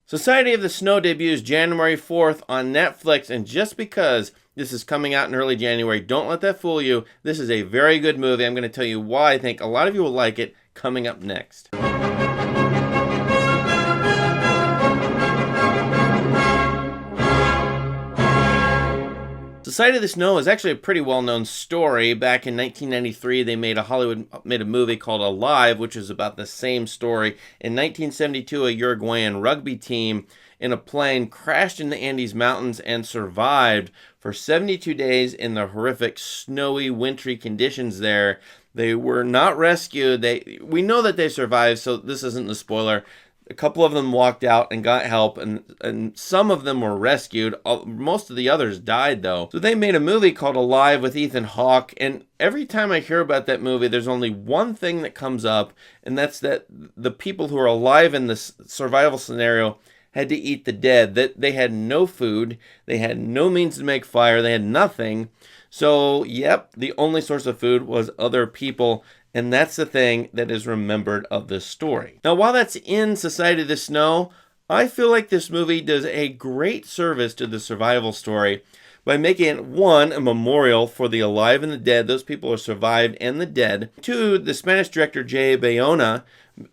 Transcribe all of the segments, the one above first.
Society of the Snow debuts January 4th on Netflix, and just because this is coming out in early January, don't let that fool you. This is a very good movie. I'm going to tell you why I think a lot of you will like it coming up next. Society of the Snow is actually a pretty well-known story. Back in 1993, they made a movie called Alive, which is about the same story. In 1972, a Uruguayan rugby team in a plane crashed in the Andes Mountains and survived for 72 days in the horrific snowy, wintry conditions there. They were not rescued. We know that they survived, so this isn't a spoiler. A couple of them walked out and got help, and some of them were rescued. Most of the others died, though. So they made a movie called Alive with Ethan Hawke, and every time I hear about that movie, there's only one thing that comes up, and that's that the people who are alive in this survival scenario had to eat the dead. That they had no food, they had no means to make fire, they had nothing. So, yep, the only source of food was other people. And that's the thing that is remembered of this story. Now, while that's in Society of the Snow, I feel like this movie does a great service to the survival story by making it, one, a memorial for the alive and the dead, those people who survived and the dead. Two, the Spanish director J. Bayona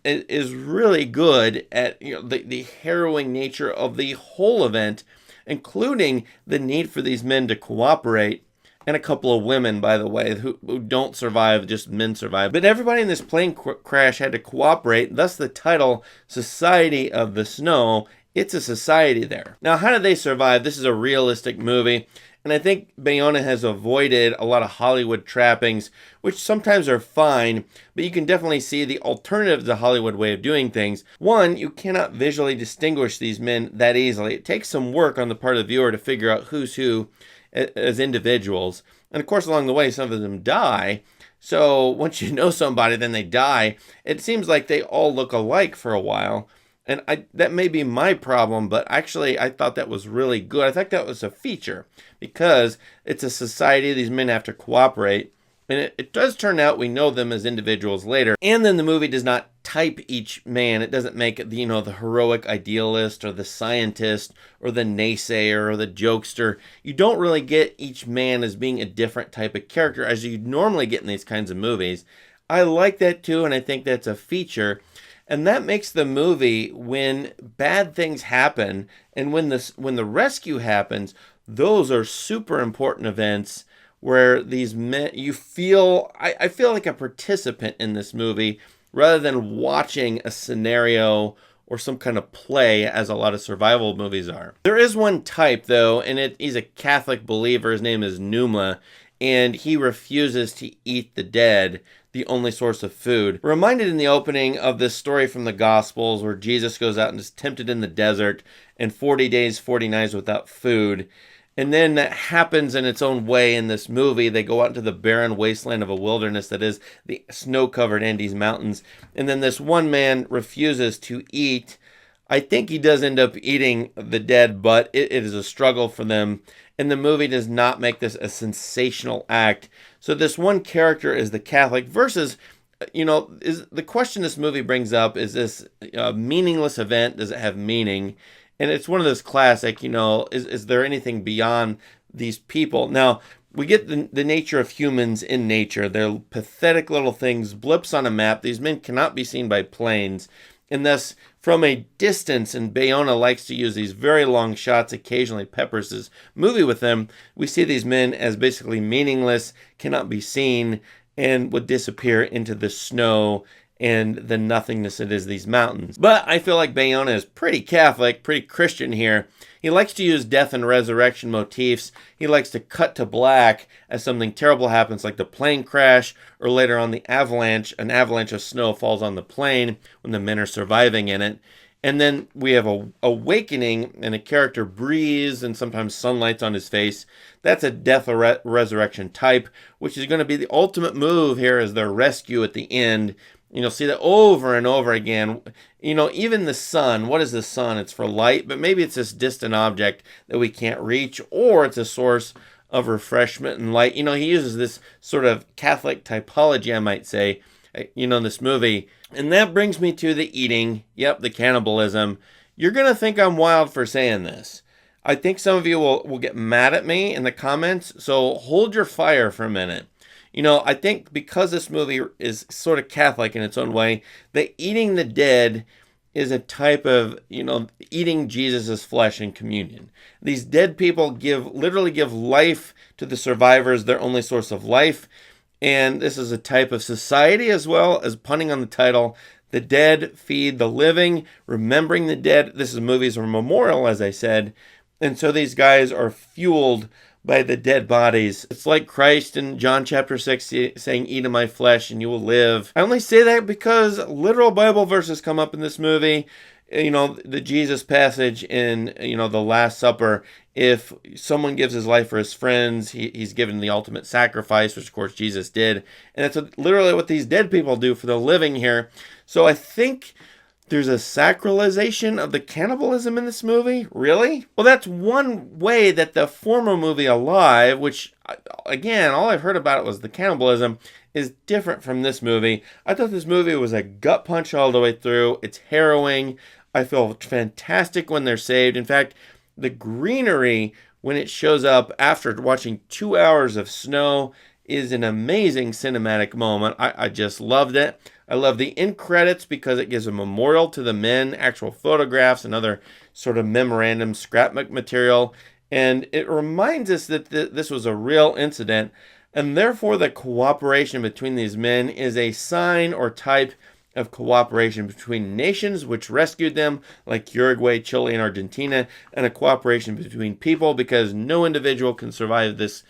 is really good at the harrowing nature of the whole event, including the need for these men to cooperate. And a couple of women, by the way, who don't survive, just men survive. But everybody in this plane crash had to cooperate, thus the title, Society of the Snow. It's a society there. Now, how did they survive? This is a realistic movie, and I think Bayona has avoided a lot of Hollywood trappings, which sometimes are fine, but you can definitely see the alternative to the Hollywood way of doing things. One, you cannot visually distinguish these men that easily. It takes some work on the part of the viewer to figure out who's who as individuals. And of course, along the way, some of them die. So once you know somebody, then they die. It seems like they all look alike for a while. And that may be my problem, but actually I thought that was really good. I think that was a feature because it's a society. These men have to cooperate. And it does turn out we know them as individuals later. And then the movie does not type each man. It doesn't make it, the heroic idealist or the scientist or the naysayer or the jokester. You don't really get each man as being a different type of character as you normally get in these kinds of movies. I like that too, and I think that's a feature. And that makes the movie, when bad things happen and when the rescue happens, those are super important events where these men, I feel like a participant in this movie rather than watching a scenario or some kind of play as a lot of survival movies are. There is one type, though, and he's a Catholic believer. His name is Numa, and he refuses to eat the dead, the only source of food. We're reminded in the opening of this story from the Gospels where Jesus goes out and is tempted in the desert and 40 days, 40 nights without food. And then that happens in its own way in this movie. They go out into the barren wasteland of a wilderness that is the snow-covered Andes Mountains. And then this one man refuses to eat. I think he does end up eating the dead, but it is a struggle for them. And the movie does not make this a sensational act. So this one character is the Catholic versus, is the question this movie brings up, is this a meaningless event? Does it have meaning? And it's one of those classic, is there anything beyond these people? Now, we get the nature of humans in nature. They're pathetic little things, blips on a map. These men cannot be seen by planes. And thus, from a distance, and Bayona likes to use these very long shots, occasionally peppers his movie with them, we see these men as basically meaningless, cannot be seen, and would disappear into the snow and the nothingness it is these mountains. But I feel like Bayona is pretty Catholic, pretty Christian here. He likes to use death and resurrection motifs. He likes to cut to black as something terrible happens, like the plane crash, or later on the avalanche. An avalanche of snow falls on the plane when the men are surviving in it. And then we have a awakening, and a character breathes, and sometimes sunlight's on his face. That's a death or resurrection type, which is going to be the ultimate move here as their rescue at the end. See that over and over again. Even the sun, what is the sun? It's for light, but maybe it's this distant object that we can't reach, or it's a source of refreshment and light. He uses this sort of Catholic typology, I might say, in this movie. And that brings me to the eating. Yep, the cannibalism. You're going to think I'm wild for saying this. I think some of you will get mad at me in the comments, so hold your fire for a minute. I think because this movie is sort of Catholic in its own way, that eating the dead is a type of, eating Jesus' flesh in communion. These dead people literally give life to the survivors, their only source of life. And this is a type of society as well, as punning on the title. The dead feed the living, remembering the dead. This is movies or memorial, as I said. And so these guys are fueled by the dead bodies. It's like Christ in John chapter 6 saying, "Eat of my flesh and you will live." I only say that because literal Bible verses come up in this movie. The Jesus passage in, the Last Supper. If someone gives his life for his friends, he's given the ultimate sacrifice, which of course Jesus did. And that's literally what these dead people do for the living here. So I think there's a sacralization of the cannibalism in this movie? Really? Well, that's one way that the former movie Alive, which, again, all I've heard about it was the cannibalism, is different from this movie. I thought this movie was a gut punch all the way through. It's harrowing. I feel fantastic when they're saved. In fact, the greenery, when it shows up after watching 2 hours of snow, is an amazing cinematic moment. I just loved it. I love the end credits because it gives a memorial to the men, actual photographs, and other sort of memorandum scrapbook material. And it reminds us that this was a real incident, and therefore the cooperation between these men is a sign or type of cooperation between nations which rescued them, like Uruguay, Chile, and Argentina, and a cooperation between people, because no individual can survive this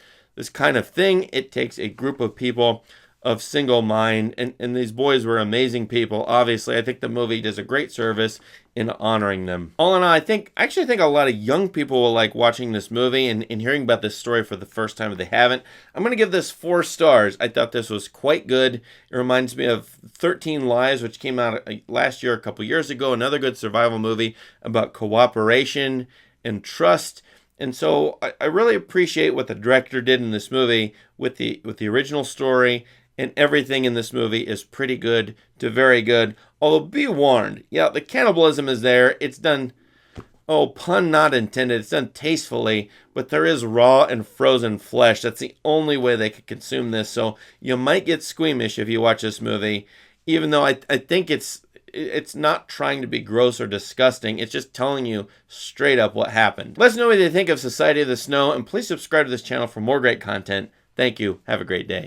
kind of thing. It takes a group of people of single mind, and these boys were amazing people. Obviously, I think the movie does a great service in honoring them. All in all, I actually think a lot of young people will like watching this movie and hearing about this story for the first time if they haven't. I'm going to give this 4 stars. I thought this was quite good. It reminds me of 13 Lives, which came out last year, a couple years ago. Another good survival movie about cooperation and trust. And so I really appreciate what the director did in this movie with the original story. And everything in this movie is pretty good to very good. Although, be warned, yeah, the cannibalism is there. It's done, pun not intended, it's done tastefully, but there is raw and frozen flesh. That's the only way they could consume this. So you might get squeamish if you watch this movie, even though I think it's not trying to be gross or disgusting. It's just telling you straight up what happened. Let us know what you think of Society of the Snow, and please subscribe to this channel for more great content. Thank you. Have a great day.